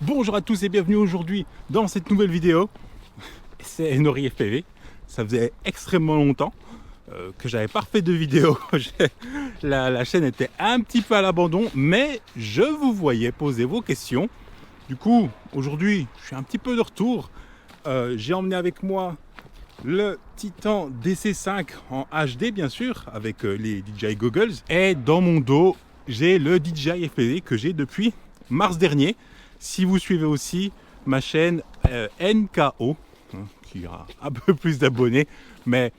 Bonjour à tous et bienvenue aujourd'hui dans cette nouvelle vidéo. C'est Nori FPV. Ça faisait extrêmement longtemps que j'avais pas refait de vidéo. La chaîne était un petit peu à l'abandon, mais je vous voyais poser vos questions. Du coup, aujourd'hui, je suis un petit peu de retour. J'ai emmené avec moi le Titan DC5 en HD, bien sûr, avec les DJI Goggles. Et dans mon dos, j'ai le DJI FPV que j'ai depuis mars dernier. Si vous suivez aussi ma chaîne NKO, qui a un peu plus d'abonnés, mais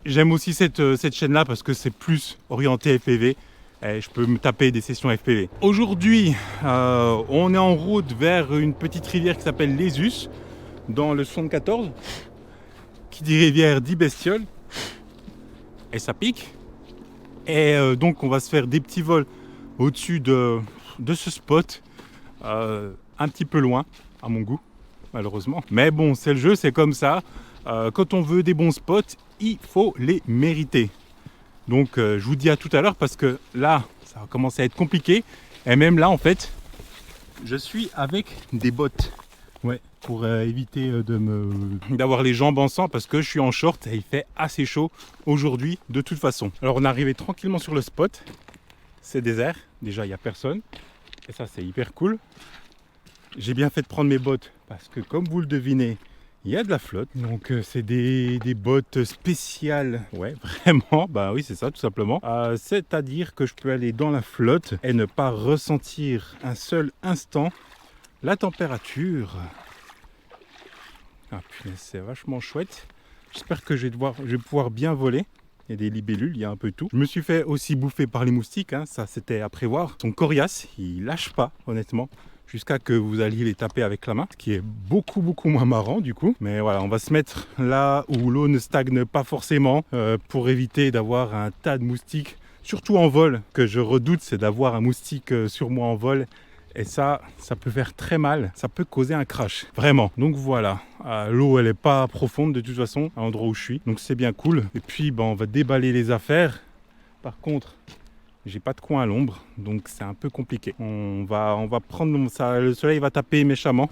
j'aime aussi cette chaîne-là parce que c'est plus orienté FPV et je peux me taper des sessions FPV. Aujourd'hui, on est en route vers une petite rivière qui s'appelle l'Esus, dans le 74. Qui dit rivière dit bestiole, et ça pique. Et donc on va se faire des petits vols au-dessus de ce spot. Un petit peu loin à mon goût malheureusement, mais bon c'est le jeu, c'est comme ça. Quand on veut des bons spots, il faut les mériter. Donc je vous dis à tout à l'heure parce que là ça va commencer à être compliqué, et même là en fait je suis avec des bottes, ouais, pour éviter d'avoir les jambes en sang parce que je suis en short et il fait assez chaud aujourd'hui de toute façon. Alors on est arrivé tranquillement sur le spot, c'est désert, déjà il n'y a personne. Et ça c'est hyper cool. J'ai bien fait de prendre mes bottes parce que comme vous le devinez, il y a de la flotte. Donc c'est des bottes spéciales. Ouais, vraiment, bah oui c'est ça tout simplement. C'est-à-dire que je peux aller dans la flotte et ne pas ressentir un seul instant la température. Ah putain, c'est vachement chouette. J'espère que je vais pouvoir bien voler. Il y a des libellules, il y a un peu tout. Je me suis fait aussi bouffer par les moustiques, hein, ça c'était à prévoir. Ils sont coriaces, ils lâchent pas honnêtement, jusqu'à que vous alliez les taper avec la main, ce qui est beaucoup moins marrant du coup. Mais voilà, on va se mettre là où l'eau ne stagne pas forcément pour éviter d'avoir un tas de moustiques. Surtout en vol, que je redoute, c'est d'avoir un moustique sur moi en vol. Et ça peut faire très mal, ça peut causer un crash, vraiment. Donc voilà, l'eau elle est pas profonde de toute façon, à l'endroit où je suis, donc c'est bien cool. Et puis on va déballer les affaires. Par contre, j'ai pas de coin à l'ombre, donc c'est un peu compliqué. On va prendre ça, le soleil va taper méchamment.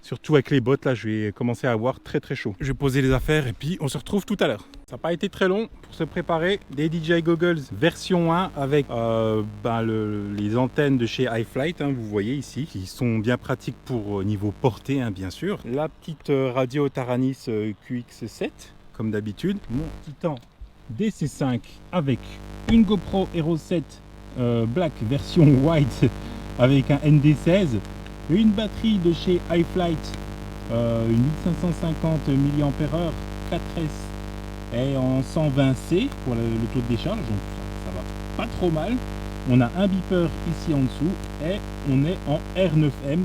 Surtout avec les bottes, là, je vais commencer à avoir très chaud. Je vais poser les affaires et puis on se retrouve tout à l'heure. Ça n'a pas été très long pour se préparer. Des DJI Goggles version 1 avec les antennes de chez iFlight, hein, vous voyez ici, qui sont bien pratiques pour niveau portée, hein, bien sûr. La petite radio Taranis QX7, comme d'habitude. Mon Titan DC5 avec une GoPro Hero 7 Black version white avec un ND16. Une batterie de chez iFlight, une 1550 mAh 4S et en 120C pour le taux de décharge, donc ça va pas trop mal. On a un beeper ici en dessous et on est en R9M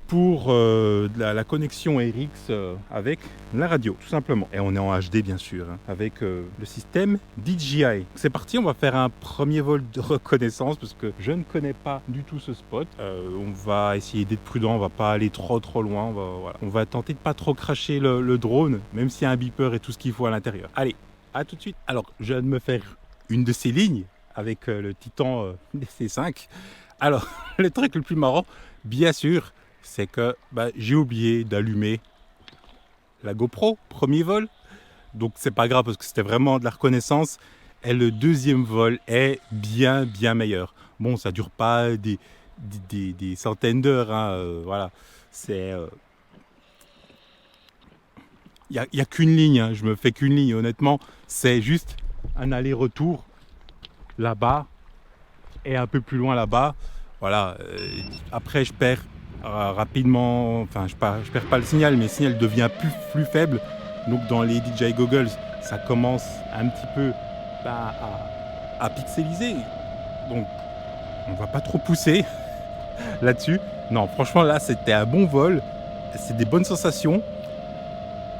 pour la connexion RX avec la radio tout simplement. Et on est en HD bien sûr, hein, avec le système DJI. C'est parti, on va faire un premier vol de reconnaissance parce que je ne connais pas du tout ce spot. On va essayer d'être prudent, on va pas aller trop loin. On va tenter de pas trop cracher le drone, même s'il y a un beeper et tout ce qu'il faut à l'intérieur. Allez, à tout de suite. Alors je viens de me faire une de ces lignes avec le Titan DC5. Alors le truc le plus marrant, bien sûr, c'est que j'ai oublié d'allumer la GoPro, premier vol. Donc c'est pas grave parce que c'était vraiment de la reconnaissance. Et le deuxième vol est bien meilleur. Bon, ça dure pas des centaines d'heures, hein, voilà. C'est... y a qu'une ligne, hein, je me fais qu'une ligne, honnêtement. C'est juste un aller-retour là-bas et un peu plus loin là-bas. Voilà, après je perds rapidement, enfin je perds pas le signal, mais le signal devient plus faible. Donc dans les DJI Goggles, ça commence un petit peu à pixeliser. Donc on va pas trop pousser là-dessus. Non, franchement là c'était un bon vol, c'est des bonnes sensations.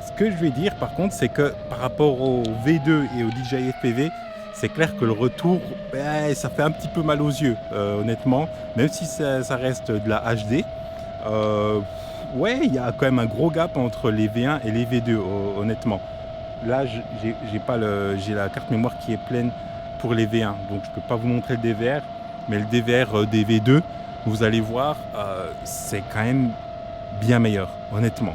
Ce que je vais dire par contre, c'est que par rapport au V2 et au DJI FPV, c'est clair que le retour, ça fait un petit peu mal aux yeux, honnêtement, même si ça reste de la HD. Ouais, il y a quand même un gros gap entre les V1 et les V2, honnêtement. Là, j'ai la carte mémoire qui est pleine pour les V1, donc je peux pas vous montrer le DVR, mais le DVR des V2, vous allez voir, c'est quand même bien meilleur, honnêtement.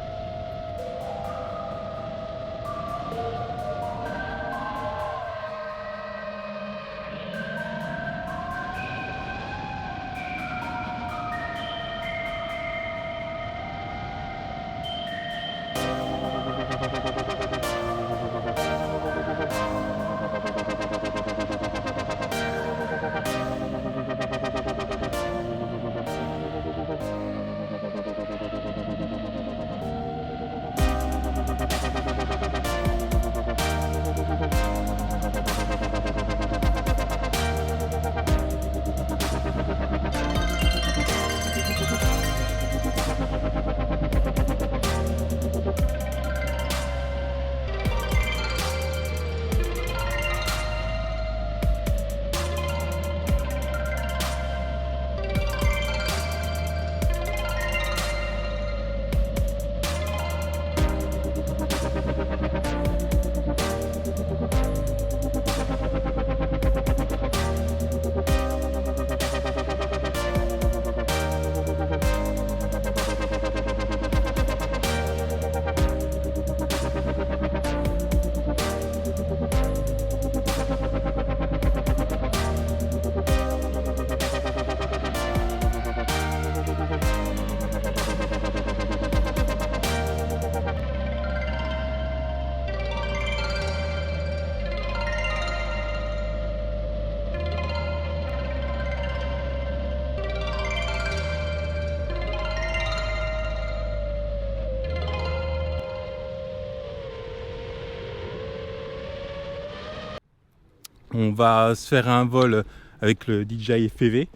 On va se faire un vol avec le DJI FPV.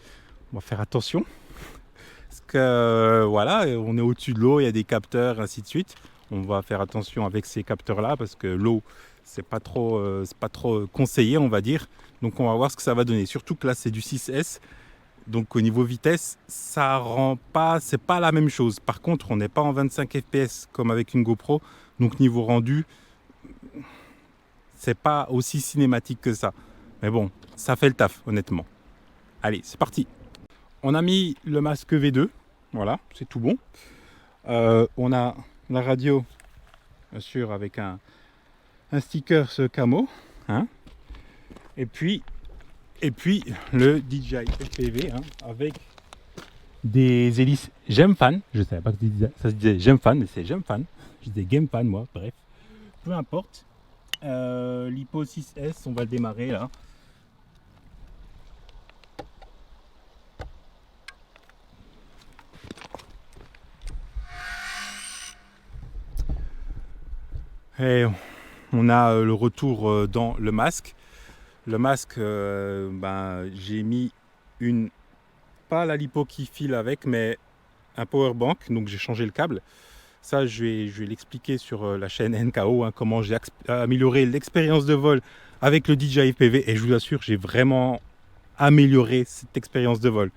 On va faire attention. Parce que voilà, on est au-dessus de l'eau, il y a des capteurs, ainsi de suite. On va faire attention avec ces capteurs-là parce que l'eau, c'est pas trop conseillé, on va dire. Donc on va voir ce que ça va donner. Surtout que là, c'est du 6S. Donc au niveau vitesse, ça rend pas, c'est pas la même chose. Par contre, on n'est pas en 25 fps comme avec une GoPro. Donc niveau rendu, c'est pas aussi cinématique que ça. Mais bon, ça fait le taf, honnêtement. Allez, c'est parti. On a mis le masque V2. Voilà, c'est tout bon. On a la radio, bien sûr, avec un sticker ce camo. Hein. Et puis le DJI FPV avec des hélices Gemfan. Je ne savais pas que ça se disait Gemfan, mais c'est Gemfan. Je disais Gemfan, moi, bref. Peu importe. L'Hippo 6S, on va le démarrer là. Et on a le retour dans le masque. Le masque, j'ai mis pas la lipo qui file avec, mais un power bank. Donc j'ai changé le câble. Ça, je vais l'expliquer sur la chaîne NKO, comment j'ai amélioré l'expérience de vol avec le DJI FPV. Et je vous assure, j'ai vraiment amélioré cette expérience de vol.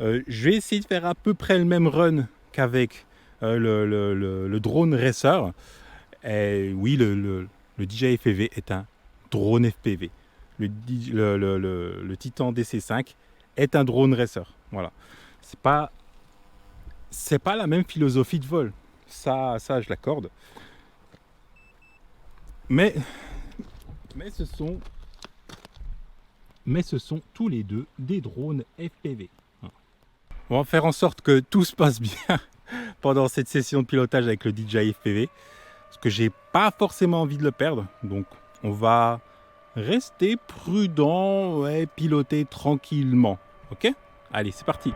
Je vais essayer de faire à peu près le même run qu'avec le drone racer. Et oui, le DJI FPV est un drone FPV. Le Titan DC5 est un drone racer. Voilà. C'est pas la même philosophie de vol. Ça je l'accorde. Mais ce sont tous les deux des drones FPV. On va faire en sorte que tout se passe bien pendant cette session de pilotage avec le DJI FPV. Parce que j'ai pas forcément envie de le perdre. Donc on va rester prudent et piloter tranquillement. Ok ? Allez, c'est parti.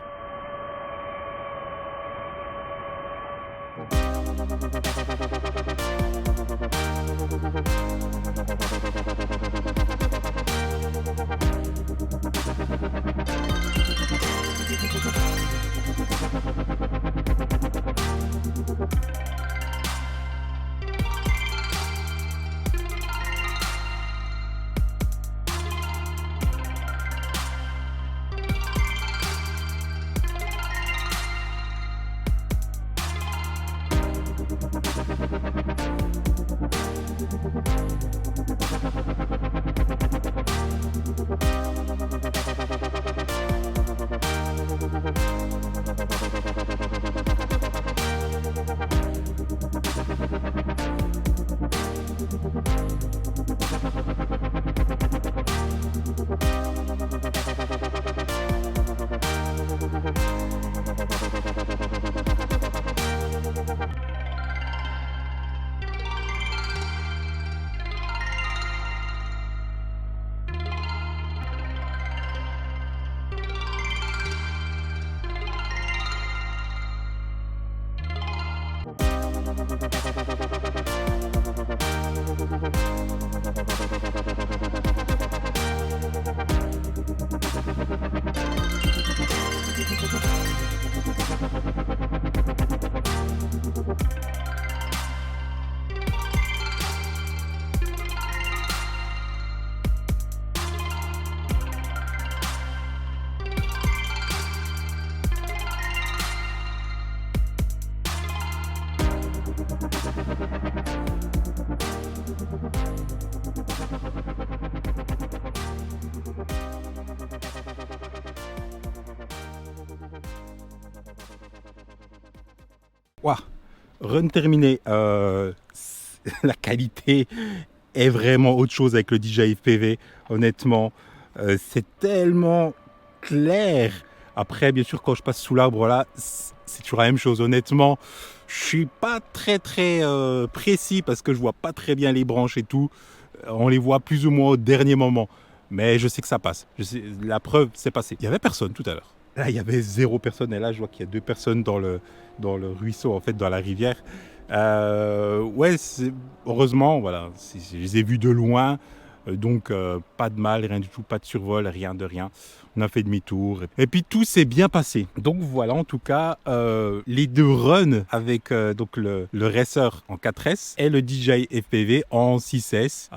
Waouh, run terminé. La qualité est vraiment autre chose avec le DJI FPV. Honnêtement, c'est tellement clair. Après, bien sûr, quand je passe sous l'arbre là, c'est toujours la même chose. Honnêtement, je suis pas très précis parce que je vois pas très bien les branches et tout. On les voit plus ou moins au dernier moment. Mais je sais que ça passe. La preuve, c'est passé. Il y avait personne tout à l'heure. Là, il y avait 0 personne. Et là, je vois qu'il y a 2 personnes dans le ruisseau, en fait, dans la rivière. Ouais, heureusement, voilà, je les ai vus de loin. Donc, pas de mal, rien du tout, pas de survol, rien de rien. On a fait demi-tour. Et puis, tout s'est bien passé. Donc, voilà, en tout cas, les 2 runs avec donc le Racer en 4S et le DJI FPV en 6S,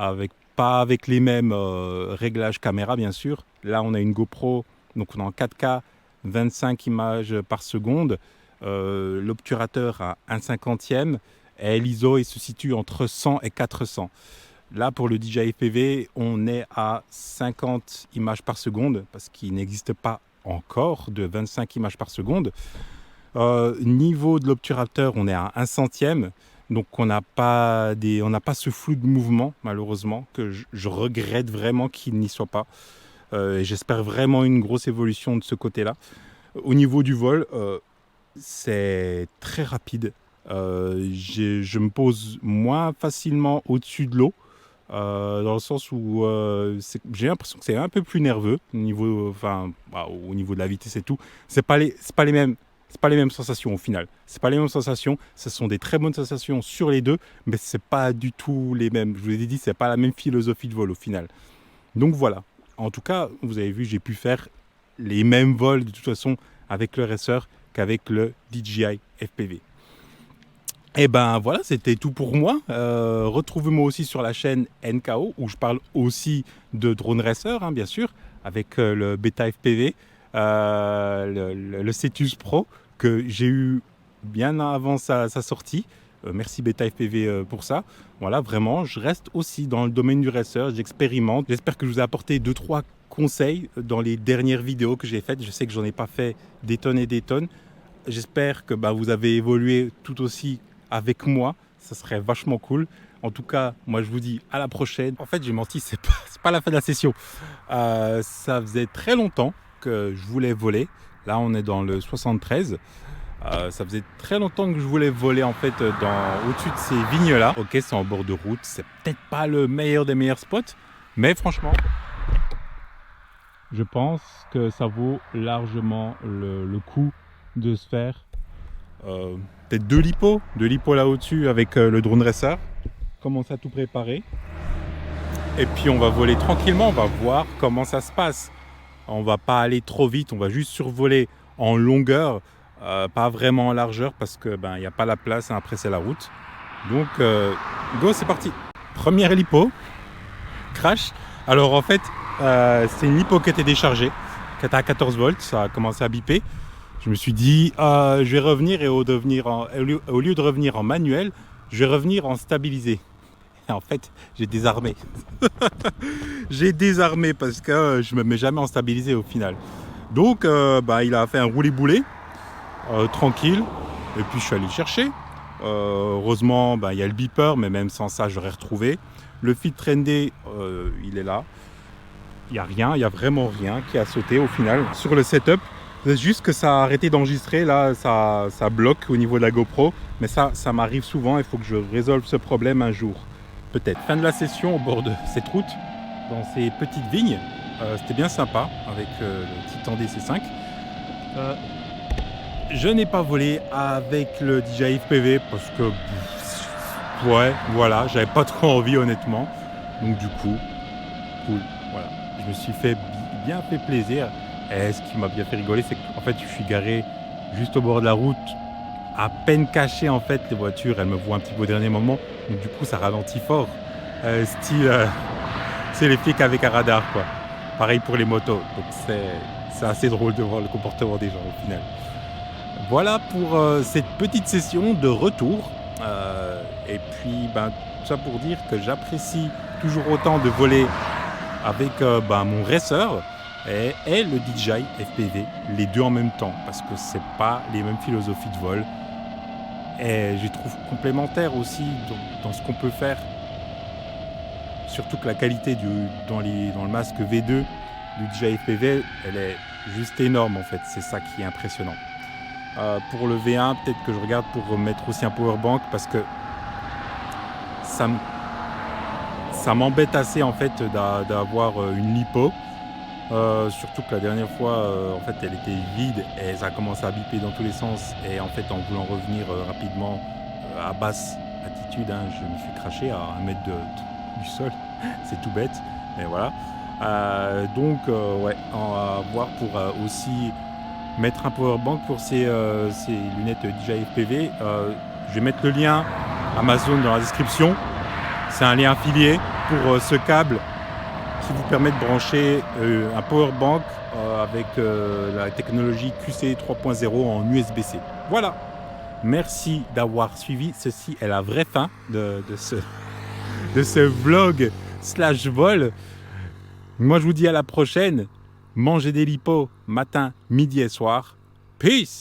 pas avec les mêmes réglages caméra, bien sûr. Là, on a une GoPro, donc on est en 4K, 25 images par seconde. L'obturateur à 1/50e et l'ISO il se situe entre 100 et 400. Là pour le DJI FPV on est à 50 images par seconde parce qu'il n'existe pas encore de 25 images par seconde. Niveau de l'obturateur on est à 1/100e, donc on n'a pas ce flou de mouvement malheureusement que je regrette vraiment qu'il n'y soit pas. Et j'espère vraiment une grosse évolution de ce côté là. Au niveau du vol, c'est très rapide. Je me pose moins facilement au-dessus de l'eau, dans le sens où j'ai l'impression que c'est un peu plus nerveux au niveau de la vitesse et tout. C'est pas les mêmes sensations au final. C'est pas les mêmes sensations. Ce sont des très bonnes sensations sur les deux, mais c'est pas du tout les mêmes. Je vous ai dit, c'est pas la même philosophie de vol au final. Donc voilà. En tout cas, vous avez vu, j'ai pu faire les mêmes vols de toute façon avec le Racer qu'avec le DJI FPV. Et ben voilà, c'était tout pour moi. Retrouvez-moi aussi sur la chaîne NKO où je parle aussi de drone racer, hein, bien sûr, avec le Beta FPV, le Cetus Pro que j'ai eu bien avant sa sortie. Merci Beta FPV pour ça. Voilà, vraiment, je reste aussi dans le domaine du racer, j'expérimente. J'espère que je vous ai apporté 2-3 conseils dans les dernières vidéos que j'ai faites. Je sais que j'en ai pas fait des tonnes et des tonnes. J'espère que vous avez évolué tout aussi avec moi. Ça serait vachement cool. En tout cas, moi je vous dis à la prochaine. En fait, j'ai menti, c'est pas la fin de la session. Ça faisait très longtemps que je voulais voler. Là, on est dans le 73. Ça faisait très longtemps que je voulais voler en fait au-dessus de ces vignes-là. Ok, c'est en bord de route. C'est peut-être pas le meilleur des meilleurs spots. Mais franchement, je pense que ça vaut largement le coup de se faire peut-être 2 lipos là au-dessus avec le drone racer. Commence à tout préparer. Et puis on va voler tranquillement, on va voir comment ça se passe. On va pas aller trop vite, on va juste survoler en longueur, pas vraiment en largeur parce que il n'y a pas la place, hein, après c'est la route. Donc go, c'est parti. Première lipo, crash. Alors en fait, c'est une lipo qui était déchargée, qui était à 14 volts, ça a commencé à biper. Je me suis dit, je vais revenir et au lieu de revenir en manuel, je vais revenir en stabilisé. Et en fait, j'ai désarmé. J'ai désarmé parce que je ne me mets jamais en stabilisé au final. Donc, il a fait un roulé-boulé, tranquille. Et puis, je suis allé le chercher. Heureusement, il y a le beeper, mais même sans ça, j'aurais retrouvé. Le feed trendy, il est là. Il n'y a rien, il n'y a vraiment rien qui a sauté au final sur le setup. C'est juste que ça a arrêté d'enregistrer, là ça bloque au niveau de la GoPro, mais ça m'arrive souvent, il faut que je résolve ce problème un jour, peut-être. Fin de la session au bord de cette route, dans ces petites vignes, c'était bien sympa avec le Titan DC5. Je n'ai pas volé avec le DJI FPV parce que ouais, voilà, j'avais pas trop envie honnêtement. Donc du coup, cool, voilà. Je me suis bien fait plaisir. Et ce qui m'a bien fait rigoler, c'est qu'en fait, je suis garé juste au bord de la route, à peine caché en fait. Les voitures, elles me voient un petit peu au dernier moment. Donc du coup, ça ralentit fort. C'est les flics avec un radar, quoi. Pareil pour les motos. Donc c'est assez drôle de voir le comportement des gens au final. Voilà pour cette petite session de retour. Et puis, tout ça pour dire que j'apprécie toujours autant de voler avec mon racer et le DJI FPV, les deux en même temps, parce que c'est pas les mêmes philosophies de vol. Et je les trouve complémentaires aussi dans ce qu'on peut faire. Surtout que la qualité dans le masque V2 du DJI FPV, elle est juste énorme en fait. C'est ça qui est impressionnant. Pour le V1, peut-être que je regarde pour mettre aussi un powerbank parce que ça m'embête assez en fait d'avoir une lipo. Surtout que la dernière fois, en fait, elle était vide et ça a commencé à biper dans tous les sens. Et en fait, en voulant revenir rapidement à basse altitude, je me suis craché à 1 mètre du sol. C'est tout bête, mais voilà. Ouais, on va voir pour aussi mettre un powerbank pour ces lunettes DJI FPV. Je vais mettre le lien Amazon dans la description. C'est un lien affilié pour ce câble qui vous permet de brancher un powerbank avec la technologie QC 3.0 en USB-C. Voilà. Merci d'avoir suivi. Ceci est la vraie fin de ce vlog / vol. Moi, je vous dis à la prochaine. Mangez des lipos matin, midi et soir. Peace!